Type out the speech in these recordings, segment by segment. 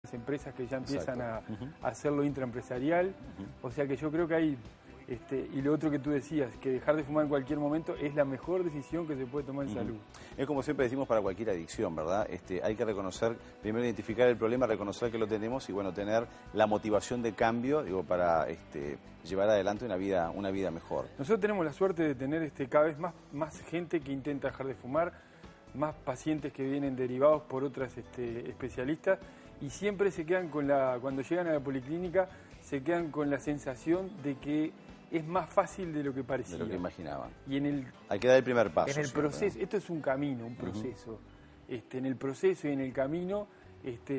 las empresas que ya empiezan a hacerlo intraempresarial. O sea que yo creo que hay, y lo otro que tú decías, que dejar de fumar en cualquier momento es la mejor decisión que se puede tomar en salud. Es como siempre decimos para cualquier adicción, ¿verdad? Hay que reconocer, primero identificar el problema, reconocer que lo tenemos y bueno, tener la motivación de cambio, digo, para llevar adelante una vida mejor. Nosotros tenemos la suerte de tener cada vez más gente que intenta dejar de fumar, más pacientes que vienen derivados por otras especialistas, y siempre se quedan cuando llegan a la policlínica, se quedan con la sensación de que es más fácil de lo que parecía. De lo que imaginaban. Y hay que dar el primer paso. En el proceso, esto es un camino, un proceso. En el proceso y en el camino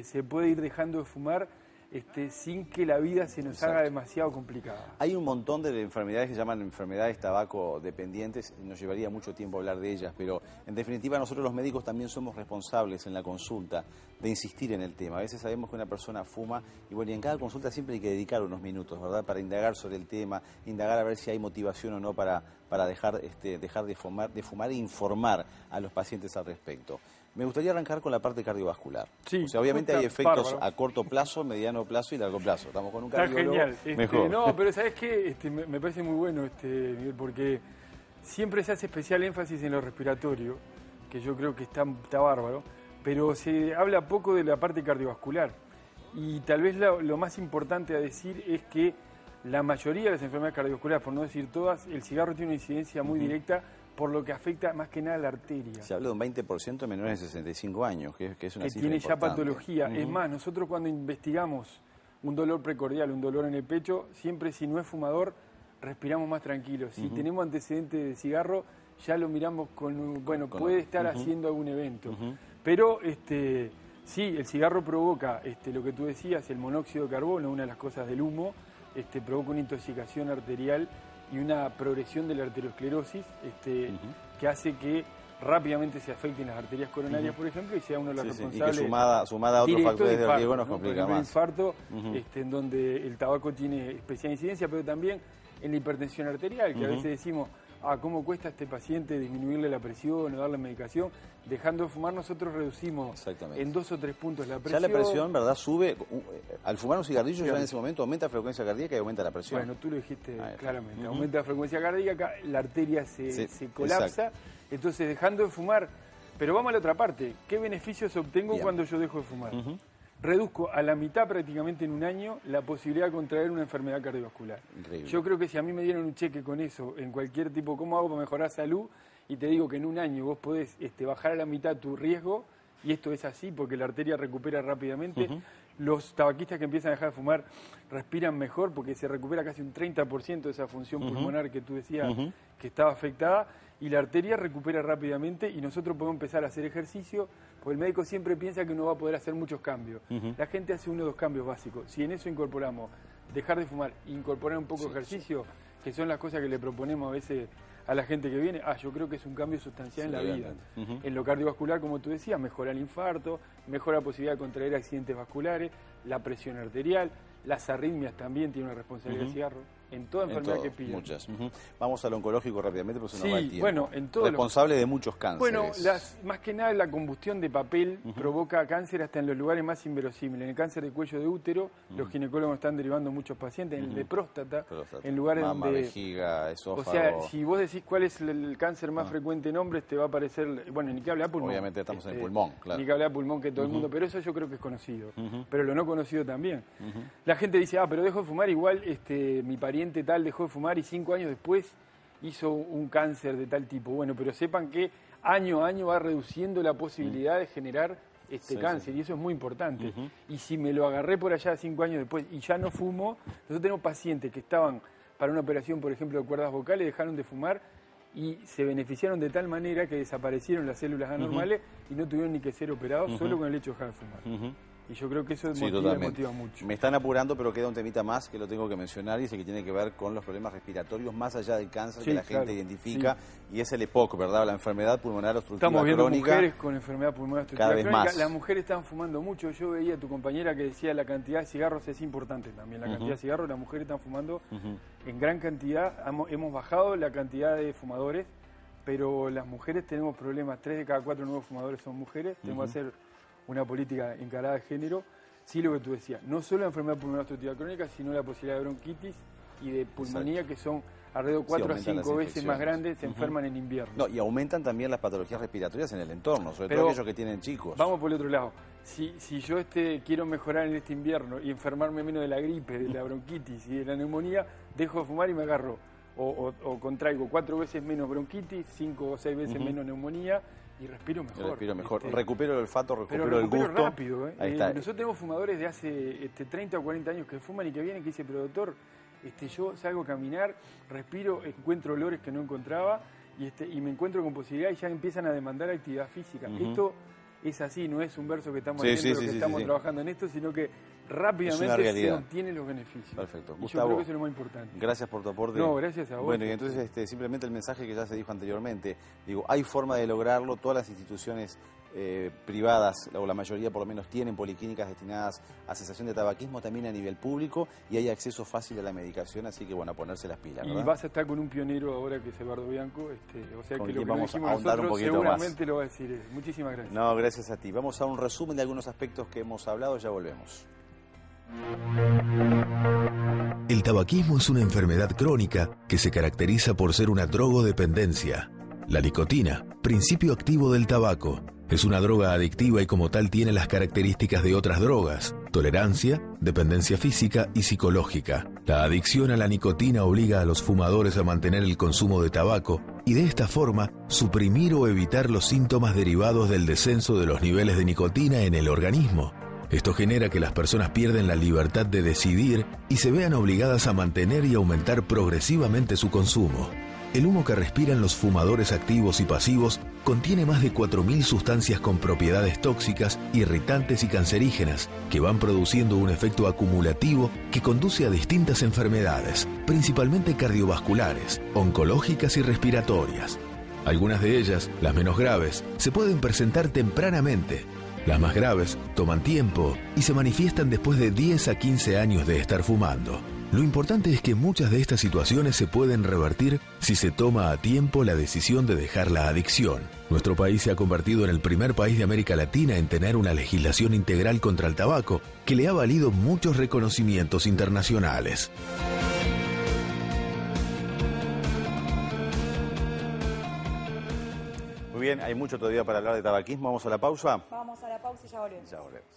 se puede ir dejando de fumar sin que la vida se nos haga demasiado complicada. Hay un montón de enfermedades que se llaman enfermedades tabaco dependientes, nos llevaría mucho tiempo hablar de ellas, pero en definitiva nosotros los médicos también somos responsables en la consulta de insistir en el tema. A veces sabemos que una persona fuma y bueno, y en cada consulta siempre hay que dedicar unos minutos, ¿verdad?, para indagar sobre el tema, indagar a ver si hay motivación o no para dejar de fumar e informar a los pacientes al respecto. Me gustaría arrancar con la parte cardiovascular. Sí, o sea, obviamente hay efectos a corto plazo, mediano plazo y largo plazo. Estamos con un cardiólogo. Está genial. Mejor. No, pero ¿sabes qué? Me parece muy bueno, Miguel, porque siempre se hace especial énfasis en lo respiratorio, que yo creo que está bárbaro, pero se habla poco de la parte cardiovascular. Y tal vez lo más importante a decir es que la mayoría de las enfermedades cardiovasculares, por no decir todas, el cigarro tiene una incidencia muy directa, por lo que afecta más que nada a la arteria. Se habla de un 20% de menores de 65 años, que es una cifra tiene importante. ya patología. Es más, nosotros cuando investigamos un dolor precordial, un dolor en el pecho, siempre si no es fumador, respiramos más tranquilos. Si tenemos antecedentes de cigarro, ya lo miramos puede estar haciendo algún evento. Pero sí, el cigarro provoca, lo que tú decías, el monóxido de carbono, una de las cosas del humo, provoca una intoxicación arterial y una progresión de la arteriosclerosis que hace que rápidamente se afecten las arterias coronarias, por ejemplo, y sea uno de los responsables. Y que sumada a otros factores de riesgo nos complica más. El infarto, en donde el tabaco tiene especial incidencia, pero también en la hipertensión arterial, que a veces decimos, ¿cómo cuesta a este paciente disminuirle la presión o darle medicación? Dejando de fumar nosotros reducimos en 2 o 3 puntos la presión. Ya la presión, ¿verdad?, sube. Al fumar un cigarrillo ya en ese momento aumenta la frecuencia cardíaca y aumenta la presión. Bueno, tú lo dijiste claramente. Aumenta la frecuencia cardíaca, la arteria se colapsa. Entonces, dejando de fumar. Pero vamos a la otra parte. ¿Qué beneficios obtengo cuando yo dejo de fumar? Reduzco a la mitad prácticamente en un año la posibilidad de contraer una enfermedad cardiovascular. Increíble. Yo creo que si a mí me dieran un cheque con eso, en cualquier tipo, ¿cómo hago para mejorar salud? Y te digo que en un año vos podés bajar a la mitad tu riesgo, y esto es así porque la arteria recupera rápidamente. Los tabaquistas que empiezan a dejar de fumar respiran mejor porque se recupera casi un 30% de esa función pulmonar que tú decías que estaba afectada, y la arteria recupera rápidamente y nosotros podemos empezar a hacer ejercicio, porque el médico siempre piensa que no va a poder hacer muchos cambios. La gente hace 1 o 2 cambios básicos. Si en eso incorporamos dejar de fumar, incorporar un poco de ejercicio, que son las cosas que le proponemos a veces a la gente que viene, yo creo que es un cambio sustancial en la vida. En lo cardiovascular, como tú decías, mejora el infarto, mejora la posibilidad de contraer accidentes vasculares, la presión arterial, las arritmias también tienen una responsabilidad del cigarro, en toda enfermedad que piden. Muchas. Vamos al oncológico rápidamente porque se nos va el tiempo. Bueno, en todo responsable de muchos cánceres. Bueno, más que nada la combustión de papel provoca cáncer hasta en los lugares más inverosímiles. En el cáncer de cuello de útero, los ginecólogos están derivando muchos pacientes, en el de próstata, en lugares mama, donde... vejiga, esófago... O sea, si vos decís cuál es el cáncer más frecuente en hombres, te va a aparecer... Bueno, ni que hablar de pulmón. Obviamente estamos en el pulmón, claro. Ni que hablar de pulmón que todo el mundo, pero eso yo creo que es conocido. Pero lo no conocido también. La gente dice, pero dejo de fumar, igual mi pariente tal dejó de fumar y 5 años después hizo un cáncer de tal tipo. Bueno, pero sepan que año a año va reduciendo la posibilidad de generar cáncer, y eso es muy importante. Y si me lo agarré por allá 5 años después y ya no fumo, nosotros tenemos pacientes que estaban para una operación, por ejemplo, de cuerdas vocales, dejaron de fumar y se beneficiaron de tal manera que desaparecieron las células anormales y no tuvieron ni que ser operados solo con el hecho de dejar de fumar. Y yo creo que eso motiva mucho. Me están apurando, pero queda un temita más que lo tengo que mencionar, y es el que tiene que ver con los problemas respiratorios más allá del cáncer que la gente identifica, y es el EPOC, ¿verdad? La enfermedad pulmonar obstructiva crónica. Estamos viendo mujeres con enfermedad pulmonar obstructiva cada vez crónica. Más. Las mujeres están fumando mucho. Yo veía a tu compañera que decía la cantidad de cigarros es importante también. La cantidad de cigarros, las mujeres están fumando en gran cantidad. Hemos bajado la cantidad de fumadores, pero las mujeres tenemos problemas. 3 de cada 4 nuevos fumadores son mujeres. Tenemos que hacer una política encarada de género. Sí, lo que tú decías, no solo la enfermedad pulmonar obstructiva crónica, sino la posibilidad de bronquitis y de pulmonía, que son alrededor de 4 a 5 veces más grandes, se enferman en invierno. No, y aumentan también las patologías respiratorias en el entorno, sobre todo aquellos que tienen chicos. Vamos por el otro lado. Si yo quiero mejorar en este invierno y enfermarme menos de la gripe, de la bronquitis y de la neumonía, dejo de fumar y me agarro. O contraigo 4 veces menos bronquitis, 5 o 6 veces menos neumonía y respiro mejor. Recupero el olfato, recupero el gusto. Rápido, ¿eh? Ahí está. Nosotros tenemos fumadores de hace 30 o 40 años que fuman y que vienen y que dicen, pero doctor, yo salgo a caminar, respiro, encuentro olores que no encontraba y me encuentro con posibilidades y ya empiezan a demandar actividad física. Esto es así, no es un verso que estamos haciendo, que estamos trabajando en esto, sino que rápidamente se obtienen los beneficios. Perfecto. Y Gustavo, yo creo que eso es lo más importante. Gracias por tu aporte. No, gracias a vos. Bueno, y entonces simplemente el mensaje que ya se dijo anteriormente, digo, hay forma de lograrlo, todas las instituciones privadas, o la mayoría por lo menos, tienen policlínicas destinadas a cesación de tabaquismo también a nivel público y hay acceso fácil a la medicación, así que bueno, a ponerse las pilas, ¿verdad? Y vas a estar con un pionero ahora que es Eduardo Bianco, o sea que lo que vamos dijimos a ahondar nosotros un poquito seguramente más. lo va a decir él. Muchísimas gracias. No, gracias a ti. Vamos a un resumen de algunos aspectos que hemos hablado, ya volvemos. El tabaquismo es una enfermedad crónica que se caracteriza por ser una drogodependencia. La nicotina, principio activo del tabaco, es una droga adictiva y como tal tiene las características de otras drogas: tolerancia, dependencia física y psicológica. La adicción a la nicotina obliga a los fumadores a mantener el consumo de tabaco y de esta forma suprimir o evitar los síntomas derivados del descenso de los niveles de nicotina en el organismo. Esto genera que las personas pierden la libertad de decidir y se vean obligadas a mantener y aumentar progresivamente su consumo. El humo que respiran los fumadores activos y pasivos contiene más de 4.000 sustancias con propiedades tóxicas, irritantes y cancerígenas, que van produciendo un efecto acumulativo que conduce a distintas enfermedades, principalmente cardiovasculares, oncológicas y respiratorias. Algunas de ellas, las menos graves, se pueden presentar tempranamente. Las más graves toman tiempo y se manifiestan después de 10 a 15 años de estar fumando. Lo importante es que muchas de estas situaciones se pueden revertir si se toma a tiempo la decisión de dejar la adicción. Nuestro país se ha convertido en el primer país de América Latina en tener una legislación integral contra el tabaco, que le ha valido muchos reconocimientos internacionales. Muy bien, hay mucho todavía para hablar de tabaquismo. ¿Vamos a la pausa? Vamos a la pausa y ya volvemos. Ya volvemos.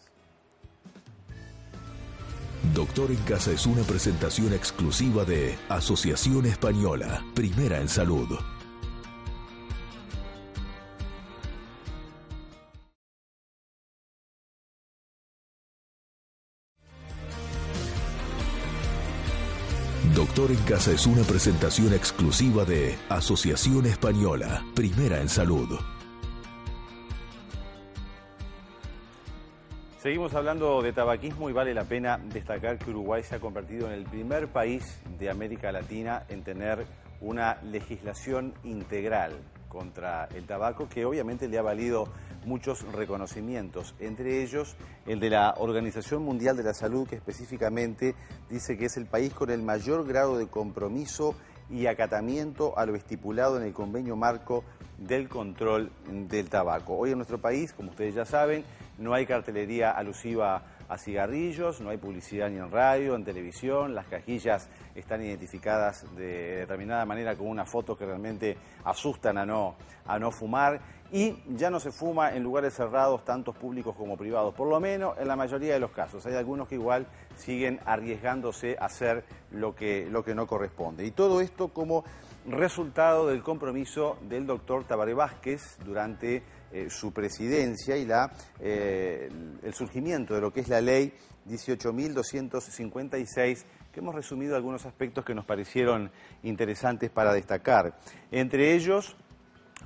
Doctor en Casa es una presentación exclusiva de Asociación Española, primera en salud. Doctor en Casa es una presentación exclusiva de Asociación Española, primera en salud. Seguimos hablando de tabaquismo y vale la pena destacar que Uruguay se ha convertido en el primer país de América Latina en tener una legislación integral contra el tabaco, que obviamente le ha valido muchos reconocimientos, entre ellos el de la Organización Mundial de la Salud, que específicamente dice que es el país con el mayor grado de compromiso y acatamiento a lo estipulado en el convenio marco del control del tabaco. Hoy en nuestro país, como ustedes ya saben, no hay cartelería alusiva a cigarrillos, no hay publicidad ni en radio, en televisión, las cajillas están identificadas de determinada manera con una foto que realmente asustan a no fumar, y ya no se fuma en lugares cerrados, tanto públicos como privados, por lo menos en la mayoría de los casos. Hay algunos que igual siguen arriesgándose a hacer lo que no corresponde. Y todo esto como resultado del compromiso del doctor Tabaré Vázquez durante su presidencia y el surgimiento de lo que es la ley 18.256, que hemos resumido algunos aspectos que nos parecieron interesantes para destacar. Entre ellos,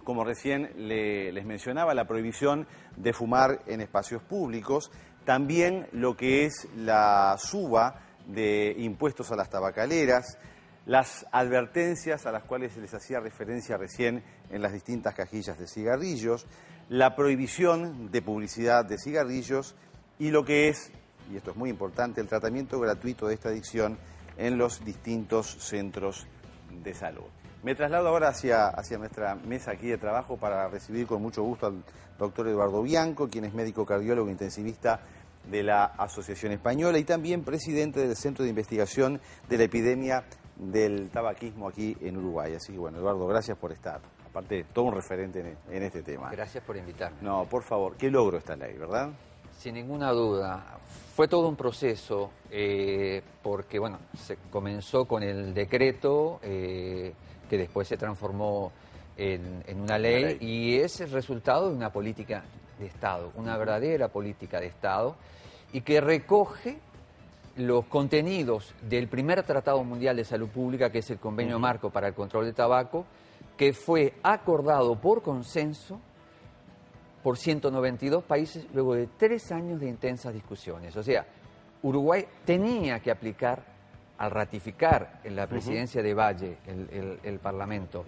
como recién les mencionaba, la prohibición de fumar en espacios públicos, también lo que es la suba de impuestos a las tabacaleras, las advertencias a las cuales se les hacía referencia recién en las distintas cajillas de cigarrillos, la prohibición de publicidad de cigarrillos y lo que es, y esto es muy importante, el tratamiento gratuito de esta adicción en los distintos centros de salud. Me traslado ahora hacia nuestra mesa aquí de trabajo para recibir con mucho gusto al doctor Eduardo Bianco, quien es médico cardiólogo intensivista de la Asociación Española y también presidente del Centro de Investigación de la Epidemia del Tabaquismo aquí en Uruguay. Así que bueno, Eduardo, gracias por estar. Aparte, todo un referente en este tema. Gracias por invitarme. No, por favor, qué logro esta ley, ¿verdad? Sin ninguna duda. Fue todo un proceso porque, bueno, se comenzó con el decreto que después se transformó en una ley y es el resultado de una política de Estado, una verdadera política de Estado y que recoge los contenidos del primer Tratado Mundial de Salud Pública, que es el Convenio Marco para el Control del Tabaco, que fue acordado por consenso por 192 países luego de 3 años de intensas discusiones. O sea, Uruguay tenía que aplicar, al ratificar en la presidencia de Valle, el Parlamento,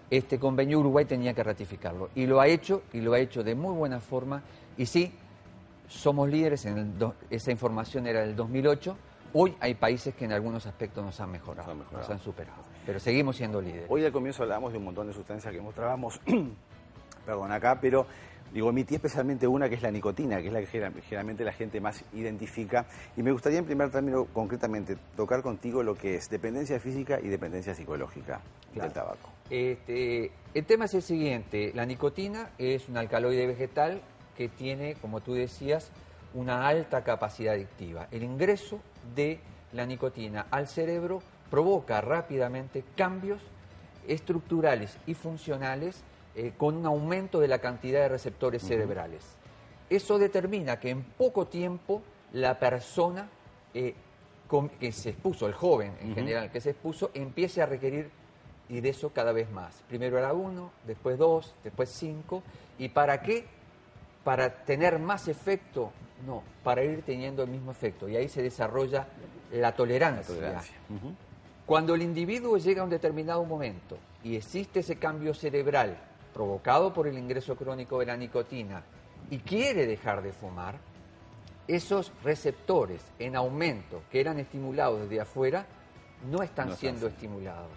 este convenio, Uruguay tenía que ratificarlo. Y lo ha hecho de muy buena forma. Y sí, somos líderes, esa información era del 2008. Hoy hay países que en algunos aspectos nos han mejorado, nos han superado. Pero seguimos siendo líderes. Hoy al comienzo hablábamos de un montón de sustancias que mostrábamos, perdón, acá, pero digo, omití especialmente una que es la nicotina, que es la que generalmente la gente más identifica. Y me gustaría en primer término, concretamente, tocar contigo lo que es dependencia física y dependencia psicológica del tabaco. El tema es el siguiente. La nicotina es un alcaloide vegetal que tiene, como tú decías, una alta capacidad adictiva. El ingreso de la nicotina al cerebro provoca rápidamente cambios estructurales y funcionales con un aumento de la cantidad de receptores cerebrales. Eso determina que en poco tiempo la persona que se expuso, el joven en general que se expuso, empiece a requerir y de eso cada vez más. Primero era 1, después 2, después 5. ¿Y para qué? Para tener más efecto, no, para ir teniendo el mismo efecto. Y ahí se desarrolla la tolerancia. Cuando el individuo llega a un determinado momento y existe ese cambio cerebral provocado por el ingreso crónico de la nicotina y quiere dejar de fumar, esos receptores en aumento que eran estimulados desde afuera no están siendo estimulados.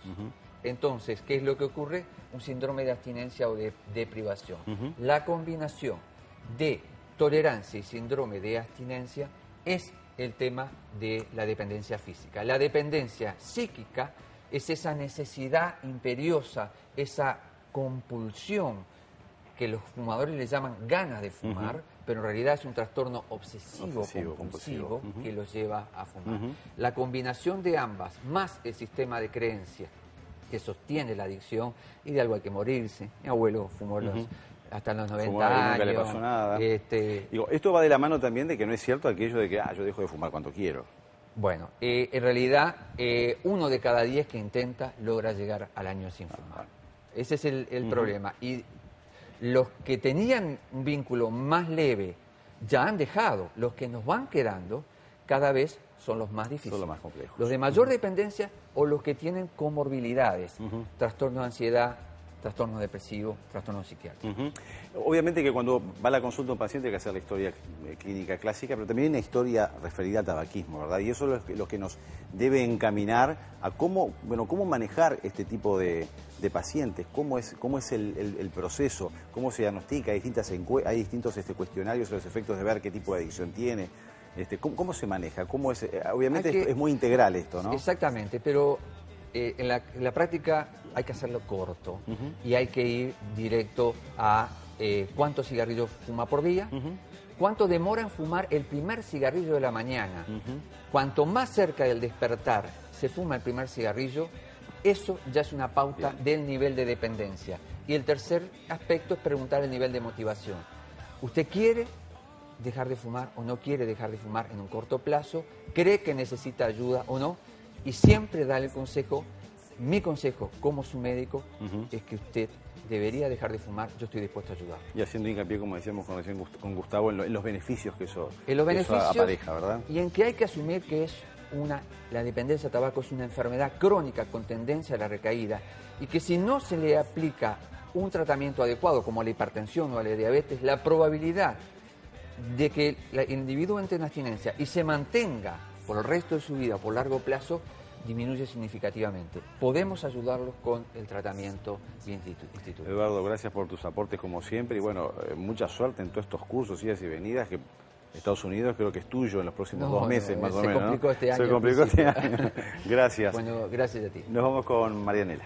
Entonces, ¿qué es lo que ocurre? Un síndrome de abstinencia o de privación. La combinación de tolerancia y síndrome de abstinencia es el tema de la dependencia física. La dependencia psíquica es esa necesidad imperiosa, esa compulsión que los fumadores le llaman ganas de fumar, pero en realidad es un trastorno obsesivo-compulsivo que los lleva a fumar. La combinación de ambas, más el sistema de creencias que sostiene la adicción, y de algo hay que morirse. Mi abuelo fumó hasta los 90 años. Nunca le pasó nada. Digo, esto va de la mano también de que no es cierto aquello de que yo dejo de fumar cuando quiero. Bueno, en realidad 1 de cada 10 que intenta logra llegar al año sin fumar. Ese es el problema. Y los que tenían un vínculo más leve ya han dejado. Los que nos van quedando cada vez son los más difíciles. Son los más complejos. Los de mayor dependencia o los que tienen comorbilidades, trastorno de ansiedad, trastorno depresivo, trastorno psiquiátrico. Obviamente que cuando va a la consulta un paciente hay que hacer la historia clínica clásica, pero también hay una historia referida al tabaquismo, ¿verdad? Y eso es lo que nos debe encaminar a cómo manejar este tipo de pacientes, cómo es el proceso, cómo se diagnostica, hay distintos cuestionarios sobre los efectos de ver qué tipo de adicción tiene. ¿Cómo se maneja? Obviamente es muy integral esto, ¿no? Exactamente, pero en la práctica hay que hacerlo corto y hay que ir directo a cuántos cigarrillos fuma por día, cuánto demora en fumar el primer cigarrillo de la mañana. Cuanto más cerca del despertar se fuma el primer cigarrillo, eso ya es una pauta del nivel de dependencia. Y el tercer aspecto es preguntar el nivel de motivación. ¿Usted quiere dejar de fumar o no quiere dejar de fumar en un corto plazo? ¿Cree que necesita ayuda o no? Y siempre darle el consejo, mi consejo como su médico, es que usted debería dejar de fumar, yo estoy dispuesto a ayudar. Y haciendo hincapié, como decíamos con Gustavo, en los beneficios que eso apareja, ¿verdad? Y en que hay que asumir que la dependencia al tabaco es una enfermedad crónica con tendencia a la recaída y que si no se le aplica un tratamiento adecuado como a la hipertensión o a la diabetes, la probabilidad de que el individuo entre en abstinencia y se mantenga por el resto de su vida, por largo plazo, disminuye significativamente. Podemos ayudarlos con el tratamiento institucional. Eduardo, gracias por tus aportes como siempre y bueno, mucha suerte en todos estos cursos, idas y venidas que Estados Unidos creo que es tuyo en los próximos No, 2 meses, no, más o se menos. complicó este año Se al complicó este principio. año. Gracias. Bueno, gracias a ti. Nos vamos con Marianela.